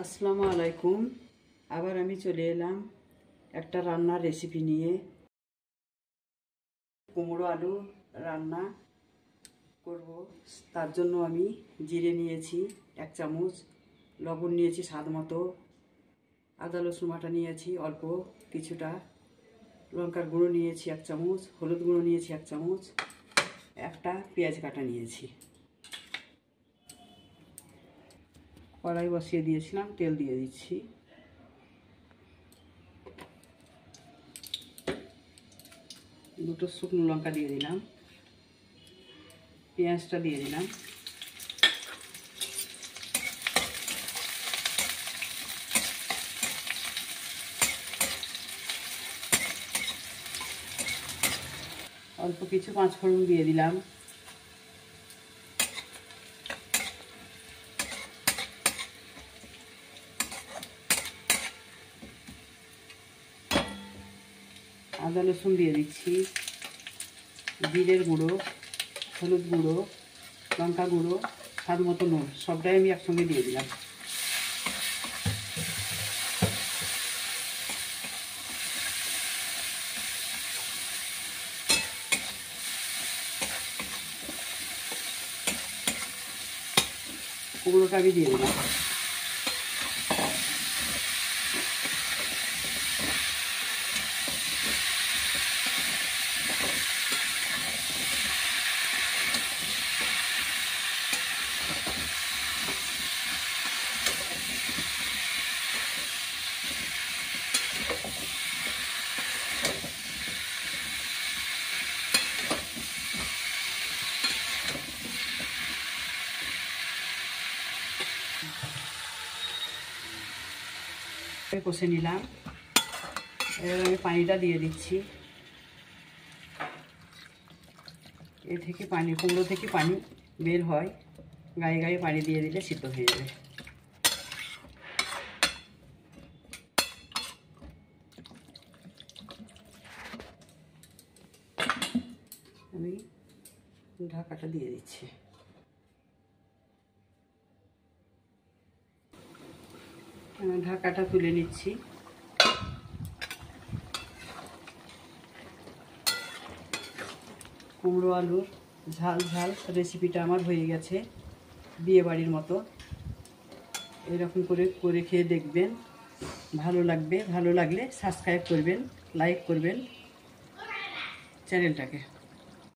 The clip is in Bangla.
আসসালামু আলাইকুম। আবার আমি চলে এলাম একটা রান্নার রেসিপি নিয়ে। কুমড়ো আলু রান্না করব। তার জন্য আমি জিরে নিয়েছি 1 চামচ, লবণ নিয়েছি স্বাদ মতো, আদা রসুন বাটা নিয়েছি অল্প কিছুটা, লঙ্কার গুঁড়ো নিয়েছি 1 চামচ, হলুদ গুঁড়ো নিয়েছি 1 চামচ, একটা পেঁয়াজ কাটা নিয়েছি। কড়াই বসিয়ে দিয়েছিলাম, তেল দিয়ে দিচ্ছি। দুটো শুকনো লঙ্কা দিয়ে দিলাম, পেঁয়াজটা দিয়ে দিলাম, অল্প কিছু 5 ফোড়ন দিয়ে দিলাম, আদা রসুন দিয়ে দিচ্ছি, জিরের গুঁড়ো, হলুদ গুঁড়ো, লঙ্কা গুঁড়ো, স্বাদ মতো নুন, সবটাই আমি একসঙ্গে দিয়ে দিলাম। কুমড়োটা আমি দিয়ে দিলাম। কষে নিলাম। এবার আমি পানিটা দিয়ে দিচ্ছি। এ থেকে পানি, কুমড়ো থেকে পানি বের হয়, গায়ে গায়ে পানি দিয়ে দিলে সিদ্ধ হয়ে যাবে। আমি ঢাকাটা দিয়ে দিচ্ছি। ঢাকাটা তুলে নিচ্ছি। কুমড়ো আলুর ঝাল ঝাল রেসিপিটা আমার হয়ে গেছে, বিয়ে বাড়ির মতো। এরকম করে খেয়ে দেখবেন, ভালো লাগবে। ভালো লাগলে সাবস্ক্রাইব করবেন, লাইক করবেন চ্যানেলটাকে।